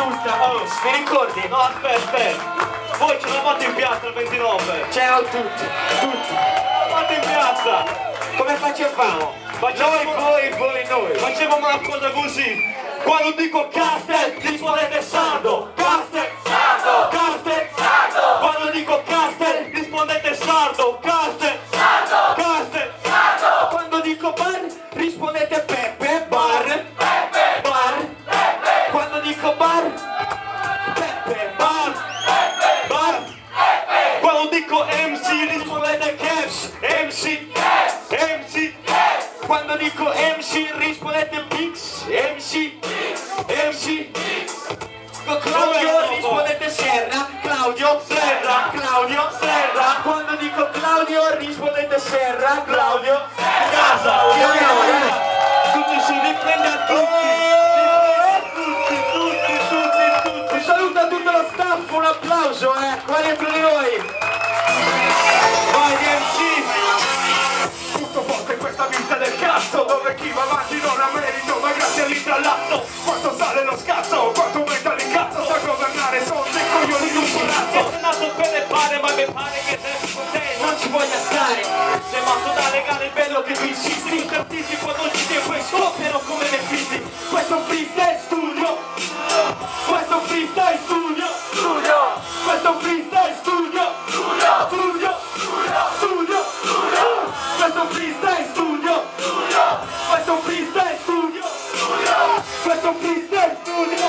giusta, vi ricordi? No, aspetta. Voi ce l'avate in piazza il 29. C'erano tutti. Fate in piazza. Come facevamo? Noi. Facevamo una cosa così. Quando dico Castel, rispondete sardo. Castel, sardo. Castel, sardo. Quando dico Castel, rispondete sardo. Castel, sardo. Castel, sardo. Quando dico bar, rispondete Peppe. Bar. Peppe, Bar. Peppe. Quando dico bar, Peppe. Bar. Peppe, Bar. Peppe. Quando dico MC, rispondete Caps. MC, MC. Quando dico MC, rispondete Pix. MC. Con Claudio rispondete Serra. Claudio. Serra. Claudio. Serra. Quando dico Claudio rispondete Serra. Claudio. Casa. Chiamiamo, Tutti su, riprendi a tutti. Un saluto a tutto lo staff, un applauso, qua dentro di noi. Vai MC. Tutto forte in questa vita del cazzo, dove chi va avanti non ha merito, ma grazie all'intrallazzo. Quanto sale lo scazzo, quanto aumenta l'incazzo, sa governare sono dei coglioni di un palazzo. Sono nato per le pare, ma mi pare che sei contento. Non ci voglia stare. Sei matto da legare il bello che tu insisti. Partiti quando ci tempo e scoppiano come le fisti. Questo è un freestyle studio. Questo è un freestyle studio. Questo è un freestyle studio. Questo è un freestyle studio. Questo è un freestyle studio. Questo è un freestyle studio.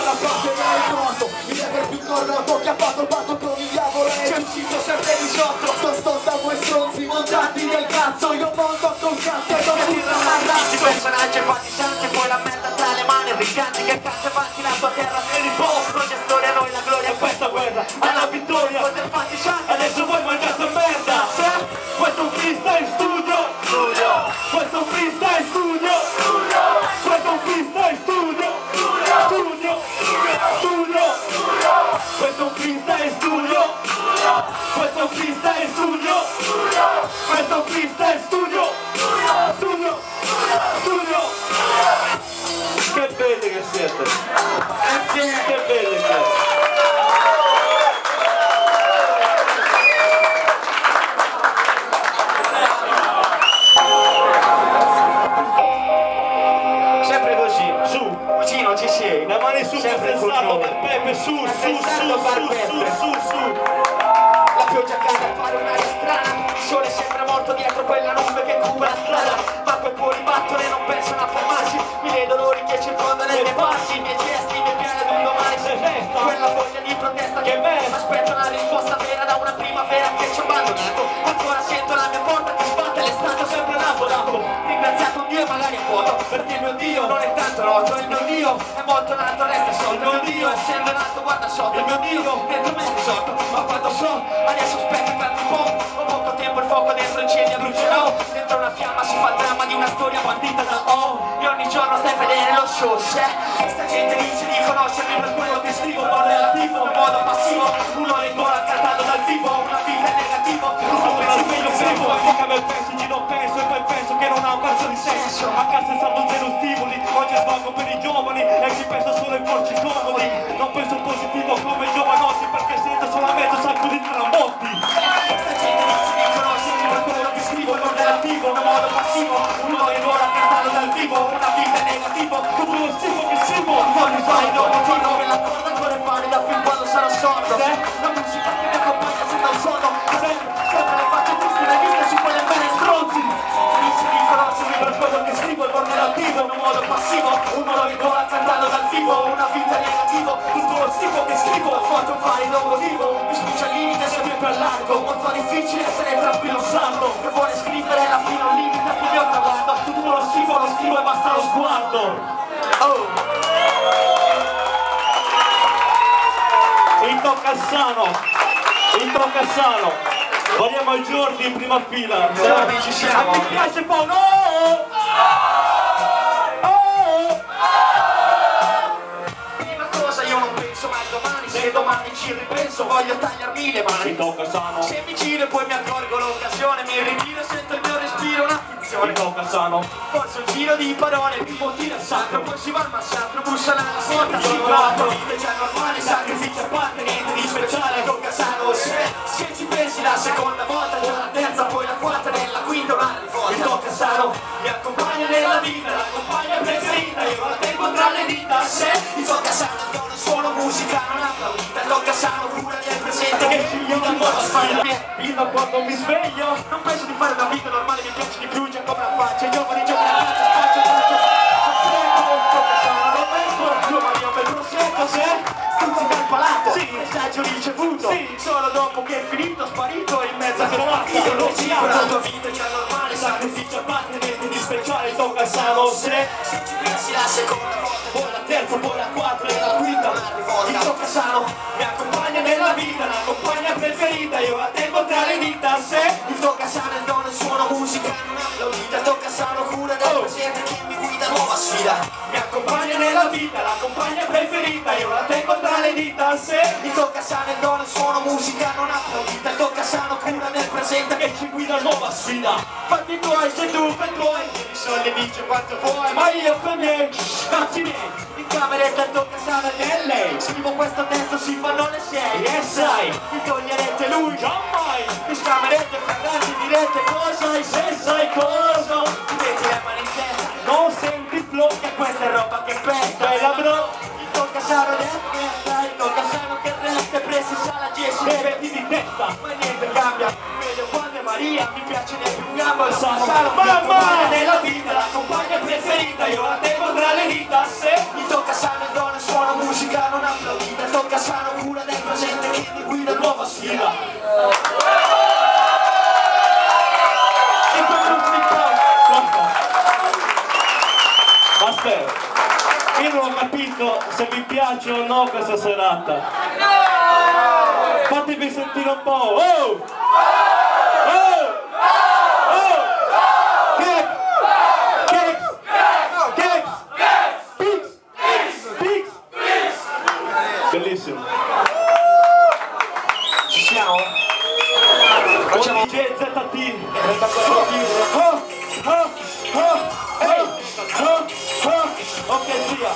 La parte del noto, mi deve più corroto che ha fatto il patto con il diavolo. C'è uscito sempre 18. Sto da voi stronzi montati nel cazzo. Io monto col cazzo e dove ti ramarrazzi. I personaggi fatti santi, poi la merda tra le mani. Briganti che cazzo avanti la tua terra. E il vostro gestore a noi la gloria. Questa guerra alla vittoria. Poter fatti santi. Adesso voi mangiate merda. Questo è un freestyle studio. Questo è un freestyle studio. Questo è un freestyle studio. Questo è un freestyle studio. Questo è un freestyle studio. Questo è un freestyle studio. Che belli che siete. Che belli che siete. Sempre così. Su. Cugino ci sei. Le mani su, Sempre per sardo, per cugino. Peppe, su. La pioggia cade a fare un'aria strana. Il sole sembra morto dietro quella nube che cura la strada. Ma quei poli battono e non pensano a fermarsi. I miei dolori che circondano i miei passi. I miei gesti, i miei piani ad un domani si resta. Quella voglia di protesta che me aspetta una risposta vera da una primavera che ci ha abbandonato. Ancora sento la mia porta che sbatte, l'estate sempre lavorato. Ringraziato un Dio e magari a vuoto, perché il mio Dio non è tanto noto. Il mio Dio è molto nato, resta sotto. Il mio Dio essendo nato guarda sotto. Il mio Dio dentro me è risorto. Ma quando so, adesso aspetto per un po'. Ho poco tempo, il fuoco dentro incendia, brucerò. Dentro una fiamma si fa il dramma di una storia partita da O. E ogni giorno stai a vedere lo show, sta gente dice di conoscermi per quello che scrivo. Non relativo, in modo passivo. Uno in gola cantato dal vivo. Una vita negativa, tutto penso che io scrivo. Come penso, giro penso e poi penso che non ha un cazzo di senso. A casa è stato zero stimoli, oggi svago per i giovani e chi pensa solo ai porci comodi. Non penso positivo come i giovanotti perché sento solamente un sacco di tramotti. Sta gente dice di conoscermi per quello che scrivo. Non relativo, in modo passivo. Uno in gola cantato dal vivo. Una vita negativa, Tutto lo schifo che scrivo. non mi fai dopo tiro per la corda ancora è valida fin quando sarò sordo. La musica che mi accompagna sembra un suono. Sempre le facce tristi le viste su quelle belle stronzi. Dice di conoscermi per quello che scrivo. Il mondo relativo, in un modo passivo. Uno in gola cantando dal vivo. Una vita negativa, tutto lo schifo che scrivo. Ho fatto fare il motivo. Mi spinge al limite sempre più a largo. Molto difficile essere tranquillo santo. Che vuole scrivere la fine al limite al mio traguardo. Tutto lo scrivo e basta lo sguardo. Intro Cassano, vogliamo ai giorni in prima fila. Ci siamo. Mi piace poi, no! Prima cosa io non penso mai domani. Se domani ci ripenso voglio tagliarmi le mani. Intro Cassano. Se mi giro e poi mi accorgo l'occasione. Mi ritiro e sento il mio respiro una finzione. canzone. Mi tocca sano. Forse un giro di parole, mi motiva il sacro, poi si va al massacro, bussa nella scorta, si va la vita è già normale, sacrificio a parte, niente di speciale, tocca sano, se ci pensi la seconda volta, già la terza, poi la quarta, nella quinta una rivolta. Mi tocca sano, mi accompagna nella vita, la compagna preferita, io la tengo tra le dita, se mi tocca sano, non suono musica, non applaudita, tocca sano, cura del presente, che figlio da nuova sfida. Fino a quando mi sveglio. Non penso di fare una vita normale, mi piace di più, già come la faccia, i giovani giocano a calcio, spazio, giovani un bel prosecco, se stuzzica il palato, sì, messaggio ricevuto, sì, solo dopo che è finito, sparito in mezzo a Io non ci amo. la tua vita è già normale, sacrificio a parte, niente di speciale, Tocca sano, se ci pensi la seconda volta, poi la terza, poi la quarta e la quinta, mi tocca sano, mi accompagna nella vita, la compagna preferita, io la tengo tra le dita, se mi tocca sano il dono, il suono, musica, non applaudita, tocca sano, cura del presente, che mi guida, nuova sfida, mi accompagna nella vita, la compagna preferita, io la tengo tra le dita, se mi tocca sano il dono, il suono, musica, non applaudita, tocca sano, cura del presente, che ci guida, nuova sfida, fatti i tuoi, sei tu per tuoi, i soldi dice quanto vuoi, ma io per me, cazzi miei, in cameretta tocca sano e lei, scrivo questo testo, si fanno le 6, e sai, mi toglierete lui, già mai, mi scamerete fragranti, direte cosa, e se sai cosa, ti metti le mani in testa, non senti il flow, che questa è roba che pesta, bella bro, mi tocca sano e festa, mi tocca sano che resta, presi sala Gessi, bevetti di testa, ma niente cambia, meglio quando è Maria, mi piace ne più gamba, sano, mamma, nella vita, la compagna preferita, io la tengo tra le dita, se mi tocca sano il dono, suono musica, non applaudita, tocca sano, cura del presente, che mi guida, nuova sfida. E poi Master, io non ho capito se vi piace o no questa serata. Fatemi sentire un po'. Oh! Oh! Oh! Kex! Kex! Kex! Pix! Pix! Bellissimo. Ci siamo? Facciamo JZT. Oh! Oh! Oh! Ehi! Oh! Oh! Ok, sia.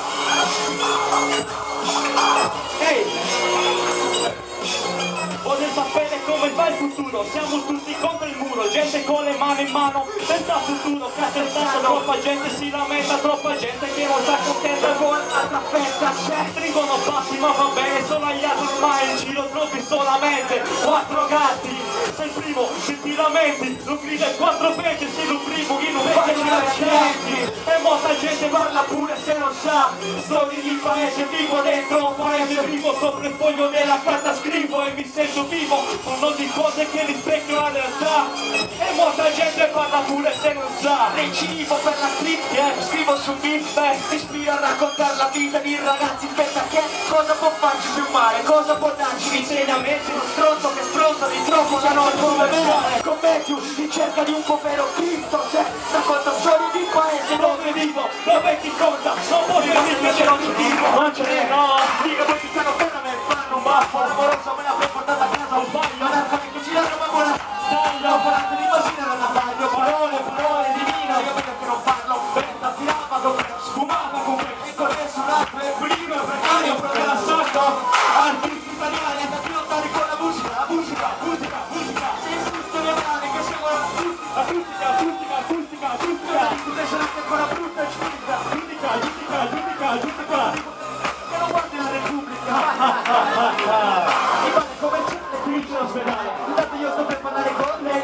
Ehi! Voglio sapere come va il futuro, siamo tutti contro il muro, gente con le mani in mano, senza futuro, cassettato, troppa gente si lamenta, troppa gente che non sta contenta, con l'altra fetta, stringono patti, ma va bene, sono agli altri ormai, in giro trovi solamente 4 gatti, sei il primo che ti lamenti, lo grida in 4 pezzi, sei il primo in un paese di accidenti, e molta gente parla pure se non sa, storie di paese, vivo dentro un paese vivo, sopra il foglio della carta scrivo e mi sento vivo, parlo di cose che rispecchiano la realtà, e molta gente parla pure se non sa, recivo per la street, scrivo su beat, mi ispiro a raccontare la vita di ragazzi in fetta, che cosa può farci più male, cosa può darci insegnamenti, uno stronzo che stronzo di troppo da non come me, come più in cerca di un povero Cristo, se racconta storie di paese dove vivo, dove ti conta, non può dirmi che non ci dico, non ce n'è, no, dico che ci stanno per me, fanno un baffo, l'amoroso me l'ha portata a casa, un bagno, non è che ci danno ma buona taglio, parlate di bambina non la taglio, parole di vino, io vedo che non parlo, venta tirava dove sfumava con me, e con nessun altro è primo, precario, proprio la sotto, artisti italiani, andati lontani con la musica, sei giusto le mani che seguono acustica, ti pensano anche ancora brutta e giudica, che non guardi la Repubblica, mi pare commerciale, finisce l'ospedale, intanto io sto per parlare con lei,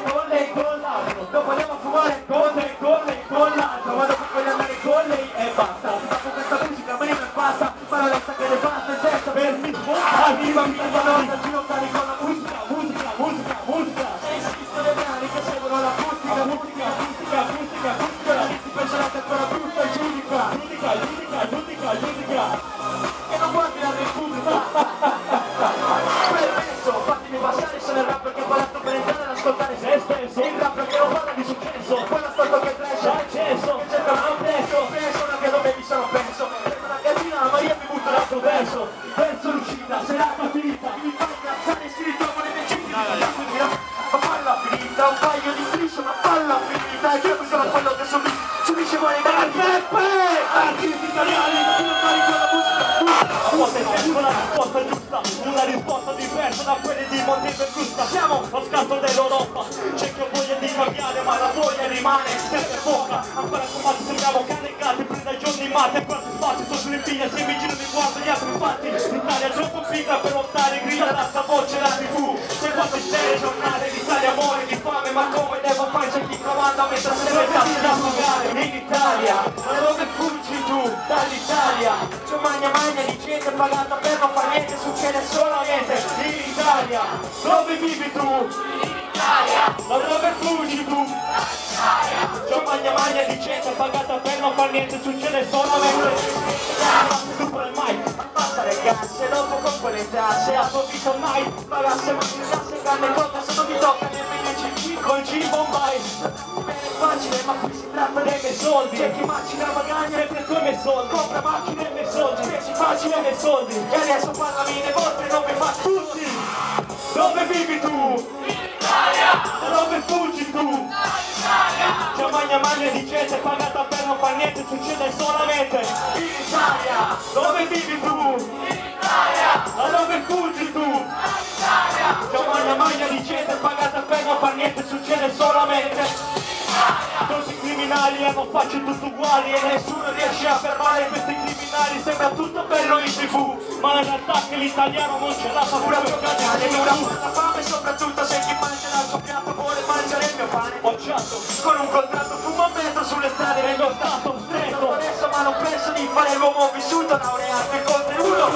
con l'altro, dopo andiamo a fumare con l'altro, ma dopo voglio andare con lei e basta, dopo questa musica me ne basta, ma la lotta che ne basta in testa per mi smontare, i bambini vanno andati lontani con la musica, e esistono le mani che seguono l'acustica, ti pensano anche ancora brutta e giudica, che non guardi la Repubblica, permesso, fatemi passare, sono il rapper che ha parlato per entrare ad ascoltare se stesso, il rapper che non parla di successo, poi l'ascolto che trash, acceso, che cerca un preso, anche dove mi sono perso, per una gallina la Maria mi butta l'altro verso l'uscita, serata finita, mi fa incazzare e si ritrovano i miei cigli, diverso da quelli di Montevergusta. Siamo lo scatto dell'Europa. C'è che voglia di cambiare ma la voglia rimane sempre poca. Ancora combatto sembriamo cannegati, presa ai giorni mate. Quanti spazi sono sulle figlie, se mi giro mi guardo gli altri infatti. L'Italia è troppo piccola per lottare, grida l'alta voce la TV. Se quando c'è giornale l'Italia muore di fame, ma come devo fare? C'è chi comanda mentre se le tasse da pagare. In Italia, ma dove fuggi tu? Dall'Italia. C'è magna di gente pagata per non far niente, succede solamente in Italia. Dove vivi tu? In Italia. Ma dove fuggi tu? C'è magna di gente pagata per non far niente, succede solamente in Italia. Tu puoi mai abbassa le casse, dopo con quelle tasse a tua vita mai pagasse, ma ti tasse grande cosa se non ti tocca nemmeno con G-Bombay. Bene facile, ma qui si tratta dei miei soldi. C'è chi macina magagna sempre con i miei soldi, compra macchine e i miei soldi, spesi facile e i miei soldi. E adesso parlami nei vostri, non mi fa tutti. Dove vivi tu? In Italia. Da dove fuggi tu? Dall'Italia. C'è magna di gente pagata per non far niente, succede solamente in Italia. Dove vivi tu? In Italia. Da dove fuggi tu? Dall'Italia. C'è magna di gente pagata per non far niente, succede solamente in Italia. Tutti i criminali hanno facce tutte uguali e nessuno riesce a fermare questi criminali. Sembra tutto bello in TV, ma in realtà che l'italiano non ce la fa pure a giocare. La fame soprattutto se chi mangia dal suo piatto vuole mangiare il mio pane bocciato. Con un contratto fumo a metro sulle strade nello stato stretto. Adesso ma non penso di fare l'uomo vissuto, laureato in conto uno.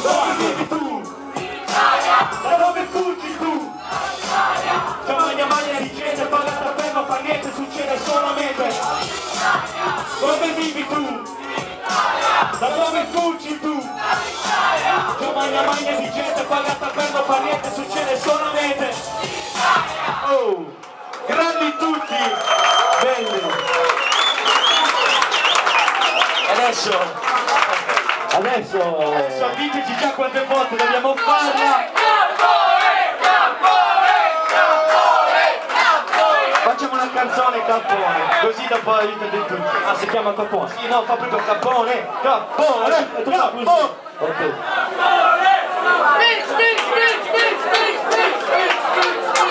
Dove vivi tu? In Italia. Da dove fuggi tu? Dall'Italia. C'è magna di gente pagata per non far niente, succede solamente in Italia. Dove vivi tu? In Italia. Da dove fuggi tu? Dall'Italia. C'è magna di gente pagata per non far niente, succede solamente in Italia. Oh, grandi tutti, belli. Adesso diteci già quante volte dobbiamo farla. Facciamo una canzone Cappone, così dopo aiutate tutti. Ah, si chiama Cappone? Sì, no, fa proprio Cappone. Ok.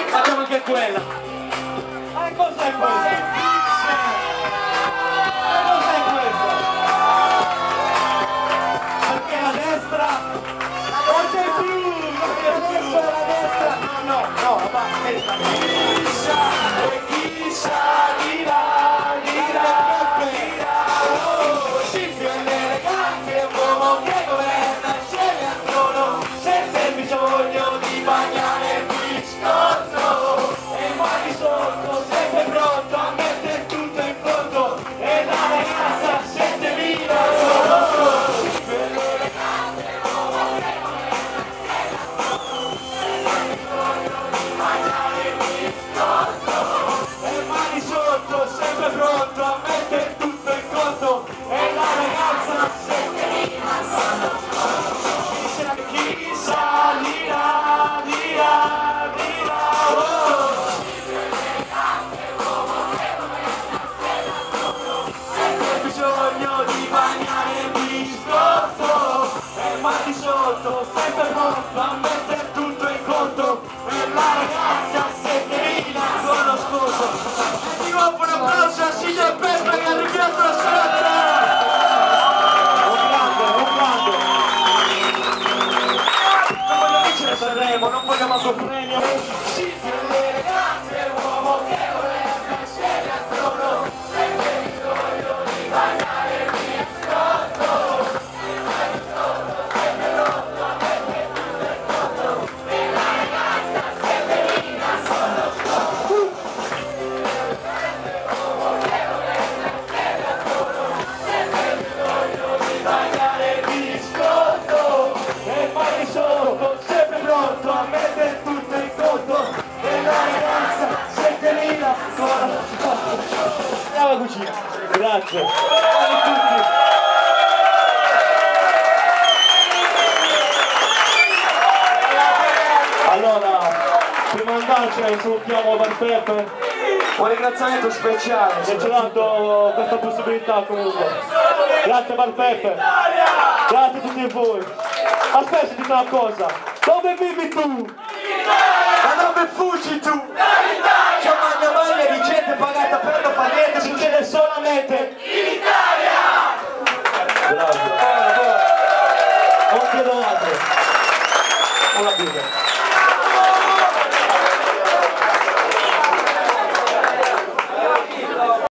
Facciamo anche quella. Ma cos'è questa? Cos'è questa? Perché la destra non c'è più! Adesso la destra! No, ma chi salirà, Silvio è l'elegante, un uomo che governa e scende al trono, senza il bisogno di bagnare il biscotto, e mai di sotto, sempre pronto a mettere tutto in conto, e la ragazza 7000 euro. Silvio è l'elegante, un uomo che governa e scende al trono, senza il bisogno di bagnare il biscotto, e mai di sotto, sempre pronto a mettere tutto in conto, e la ragazza 7000 sono chi salirà, dirà, oh. Senza bisogno di bagnare il biscotto, e mai di sotto, sempre pronto a mettere tutto in conto, e la ragazza 7000 sono scoso. Di nuovo un applauso a Silvio Peppa che ha rinviato la serata! Un grande! Non voglio vincere Sanremo, non vogliamo altro premio! Silvio è l'elegante, uomo che governa e siede al trono, senza bisogno di bagnare il biscotto, e mai di sotto, sempre pronto a mettere tutto in conto, e la ragazza 7000 sono scoso. Sempre pronto a mettere tutto in conto, e la ragazza 7000 andiamo a cucina. Grazie. Ciao a tutti. Allora, prima di andarcene salutiamo Barpeppe. Un ringraziamento speciale che ci ha dato questa possibilità comunque. Grazie Barpeppe. Grazie a tutti voi. Aspetta, ti dico una cosa. Dove vivi tu? Ma dove fuggi tu? C'è una maglia di gente pagata per non fare niente, succede solamente in Italia! Bravo. Non chiedo altro. Una birra.